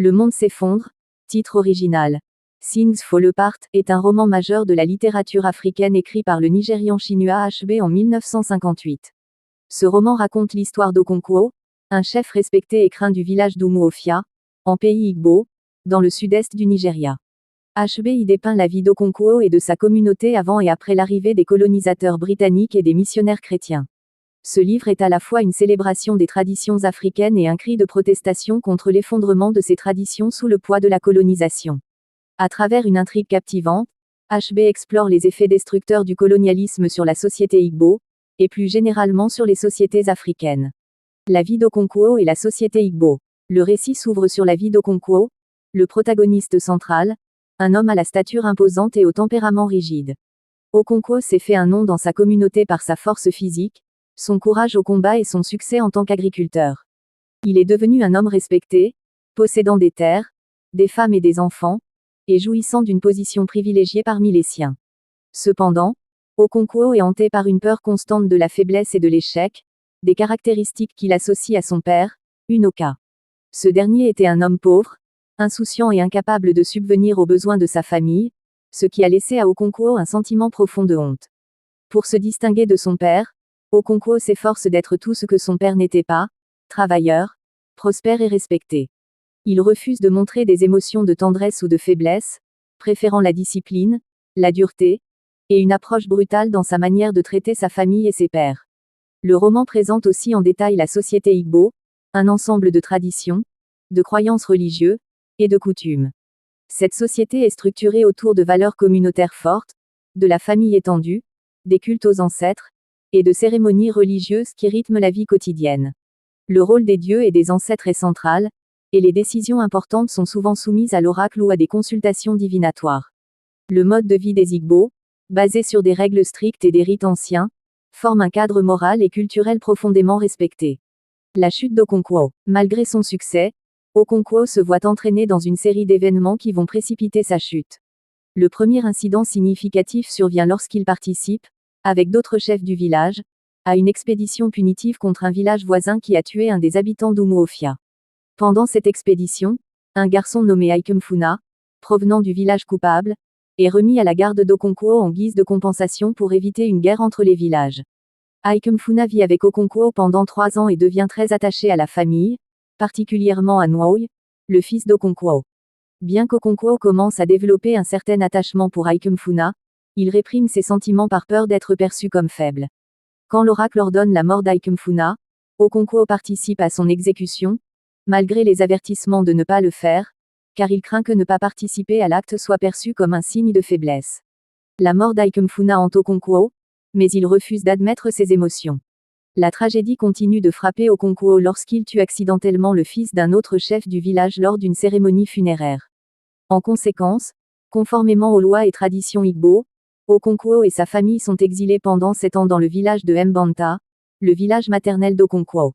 Le monde s'effondre. Titre original. Things Fall Apart est un roman majeur de la littérature africaine écrit par le Nigérian Chinua Achebe en 1958. Ce roman raconte l'histoire d'Okonkwo, un chef respecté et craint du village d'Umuofia, en pays Igbo, dans le sud-est du Nigeria. Achebe y dépeint la vie d'Okonkwo et de sa communauté avant et après l'arrivée des colonisateurs britanniques et des missionnaires chrétiens. Ce livre est à la fois une célébration des traditions africaines et un cri de protestation contre l'effondrement de ces traditions sous le poids de la colonisation. À travers une intrigue captivante, Achebe explore les effets destructeurs du colonialisme sur la société Igbo, et plus généralement sur les sociétés africaines. La vie d'Okonkwo et la société Igbo. Le récit s'ouvre sur la vie d'Okonkwo, le protagoniste central, un homme à la stature imposante et au tempérament rigide. Okonkwo s'est fait un nom dans sa communauté par sa force physique, son courage au combat et son succès en tant qu'agriculteur. Il est devenu un homme respecté, possédant des terres, des femmes et des enfants, et jouissant d'une position privilégiée parmi les siens. Cependant, Okonkwo est hanté par une peur constante de la faiblesse et de l'échec, des caractéristiques qu'il associe à son père, Unoka. Ce dernier était un homme pauvre, insouciant et incapable de subvenir aux besoins de sa famille, ce qui a laissé à Okonkwo un sentiment profond de honte. Pour se distinguer de son père, Okonkwo s'efforce d'être tout ce que son père n'était pas, travailleur, prospère et respecté. Il refuse de montrer des émotions de tendresse ou de faiblesse, préférant la discipline, la dureté, et une approche brutale dans sa manière de traiter sa famille et ses pairs. Le roman présente aussi en détail la société Igbo, un ensemble de traditions, de croyances religieuses, et de coutumes. Cette société est structurée autour de valeurs communautaires fortes, de la famille étendue, des cultes aux ancêtres, et de cérémonies religieuses qui rythment la vie quotidienne. Le rôle des dieux et des ancêtres est central, et les décisions importantes sont souvent soumises à l'oracle ou à des consultations divinatoires. Le mode de vie des Igbo, basé sur des règles strictes et des rites anciens, forme un cadre moral et culturel profondément respecté. La chute d'Okonkwo. Malgré son succès, Okonkwo se voit entraîné dans une série d'événements qui vont précipiter sa chute. Le premier incident significatif survient lorsqu'il participe, avec d'autres chefs du village, à une expédition punitive contre un village voisin qui a tué un des habitants d'Umuofia. Pendant cette expédition, un garçon nommé Aikemfuna, provenant du village coupable, est remis à la garde d'Okonkwo en guise de compensation pour éviter une guerre entre les villages. Aikemfuna vit avec Okonkwo pendant 3 ans et devient très attaché à la famille, particulièrement à Nwoye, le fils d'Okonkwo. Bien qu'Okonkwo commence à développer un certain attachement pour Aikemfuna, il réprime ses sentiments par peur d'être perçu comme faible. Quand l'oracle ordonne la mort d'Aikemfuna, Okonkwo participe à son exécution, malgré les avertissements de ne pas le faire, car il craint que ne pas participer à l'acte soit perçu comme un signe de faiblesse. La mort d'Aikemfuna hante Okonkwo, mais il refuse d'admettre ses émotions. La tragédie continue de frapper Okonkwo lorsqu'il tue accidentellement le fils d'un autre chef du village lors d'une cérémonie funéraire. En conséquence, conformément aux lois et traditions Igbo, Okonkwo et sa famille sont exilés pendant 7 ans dans le village de Mbanta, le village maternel d'Okonkwo.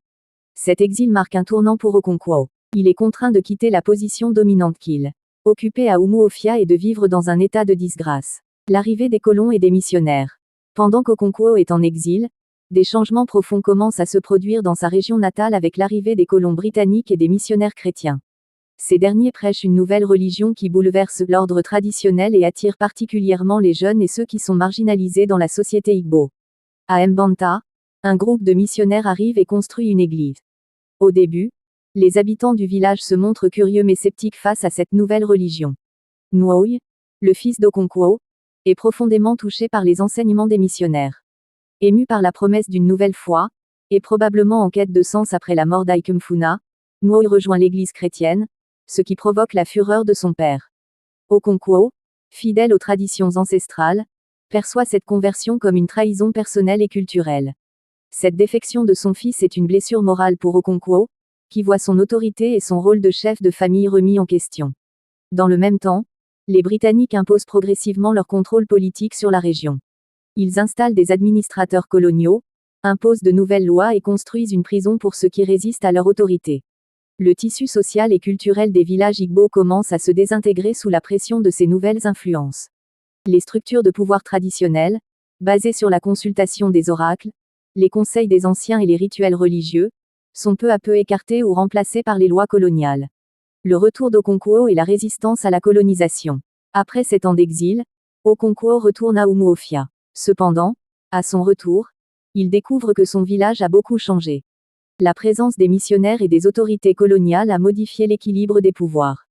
Cet exil marque un tournant pour Okonkwo. Il est contraint de quitter la position dominante qu'il occupait à Umuofia et de vivre dans un état de disgrâce. L'arrivée des colons et des missionnaires. Pendant qu'Okonkwo est en exil, des changements profonds commencent à se produire dans sa région natale avec l'arrivée des colons britanniques et des missionnaires chrétiens. Ces derniers prêchent une nouvelle religion qui bouleverse l'ordre traditionnel et attire particulièrement les jeunes et ceux qui sont marginalisés dans la société Igbo. À Mbanta, un groupe de missionnaires arrive et construit une église. Au début, les habitants du village se montrent curieux mais sceptiques face à cette nouvelle religion. Nwoye, le fils d'Okonkwo, est profondément touché par les enseignements des missionnaires. Ému par la promesse d'une nouvelle foi, et probablement en quête de sens après la mort d'Aikemfuna, Nwoye rejoint l'église chrétienne, ce qui provoque la fureur de son père. Okonkwo, fidèle aux traditions ancestrales, perçoit cette conversion comme une trahison personnelle et culturelle. Cette défection de son fils est une blessure morale pour Okonkwo, qui voit son autorité et son rôle de chef de famille remis en question. Dans le même temps, les Britanniques imposent progressivement leur contrôle politique sur la région. Ils installent des administrateurs coloniaux, imposent de nouvelles lois et construisent une prison pour ceux qui résistent à leur autorité. Le tissu social et culturel des villages Igbo commence à se désintégrer sous la pression de ces nouvelles influences. Les structures de pouvoir traditionnelles, basées sur la consultation des oracles, les conseils des anciens et les rituels religieux, sont peu à peu écartées ou remplacées par les lois coloniales. Le retour d'Okonkwo et la résistance à la colonisation. Après 7 ans d'exil, Okonkwo retourne à Umuofia. Cependant, à son retour, il découvre que son village a beaucoup changé. La présence des missionnaires et des autorités coloniales a modifié l'équilibre des pouvoirs.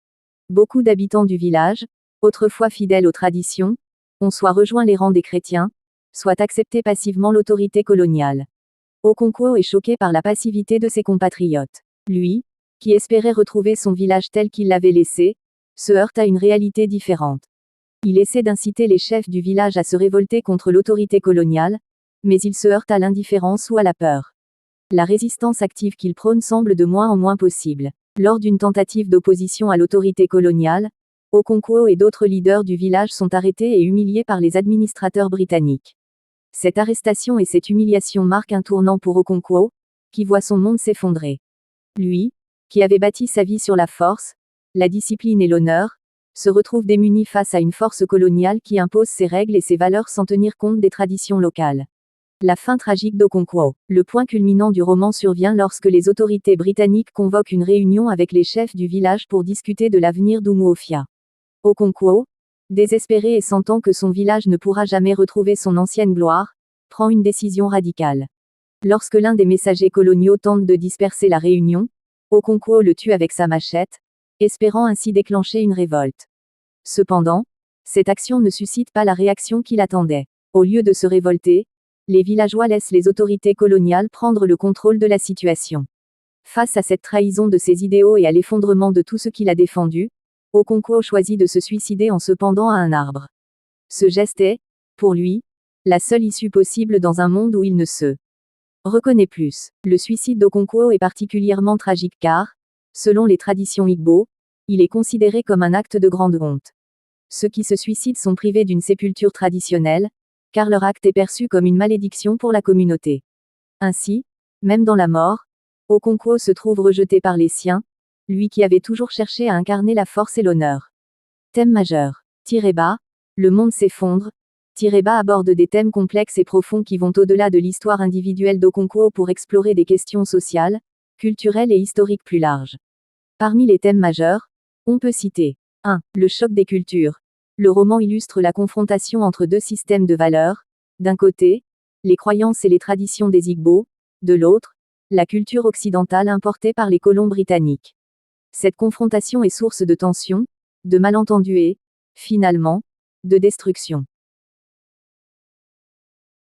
Beaucoup d'habitants du village, autrefois fidèles aux traditions, ont soit rejoint les rangs des chrétiens, soit accepté passivement l'autorité coloniale. Okonkwo est choqué par la passivité de ses compatriotes. Lui, qui espérait retrouver son village tel qu'il l'avait laissé, se heurte à une réalité différente. Il essaie d'inciter les chefs du village à se révolter contre l'autorité coloniale, mais il se heurte à l'indifférence ou à la peur. La résistance active qu'il prône semble de moins en moins possible. Lors d'une tentative d'opposition à l'autorité coloniale, Okonkwo et d'autres leaders du village sont arrêtés et humiliés par les administrateurs britanniques. Cette arrestation et cette humiliation marquent un tournant pour Okonkwo, qui voit son monde s'effondrer. Lui, qui avait bâti sa vie sur la force, la discipline et l'honneur, se retrouve démuni face à une force coloniale qui impose ses règles et ses valeurs sans tenir compte des traditions locales. La fin tragique d'Okonkwo. Le point culminant du roman survient lorsque les autorités britanniques convoquent une réunion avec les chefs du village pour discuter de l'avenir d'Umuofia. Okonkwo, désespéré et sentant que son village ne pourra jamais retrouver son ancienne gloire, prend une décision radicale. Lorsque l'un des messagers coloniaux tente de disperser la réunion, Okonkwo le tue avec sa machette, espérant ainsi déclencher une révolte. Cependant, cette action ne suscite pas la réaction qu'il attendait. Au lieu de se révolter, les villageois laissent les autorités coloniales prendre le contrôle de la situation. Face à cette trahison de ses idéaux et à l'effondrement de tout ce qu'il a défendu, Okonkwo choisit de se suicider en se pendant à un arbre. Ce geste est, pour lui, la seule issue possible dans un monde où il ne se reconnaît plus. Le suicide d'Okonkwo est particulièrement tragique car, selon les traditions Igbo, il est considéré comme un acte de grande honte. Ceux qui se suicident sont privés d'une sépulture traditionnelle, car leur acte est perçu comme une malédiction pour la communauté. Ainsi, même dans la mort, Okonkwo se trouve rejeté par les siens, lui qui avait toujours cherché à incarner la force et l'honneur. Thème majeur. Tireba, le monde s'effondre. Tireba aborde des thèmes complexes et profonds qui vont au-delà de l'histoire individuelle d'Okonkwo pour explorer des questions sociales, culturelles et historiques plus larges. Parmi les thèmes majeurs, on peut citer 1. Le choc des cultures. Le roman illustre la confrontation entre deux systèmes de valeurs, d'un côté, les croyances et les traditions des Igbo, de l'autre, la culture occidentale importée par les colons britanniques. Cette confrontation est source de tensions, de malentendus et, finalement, de destruction.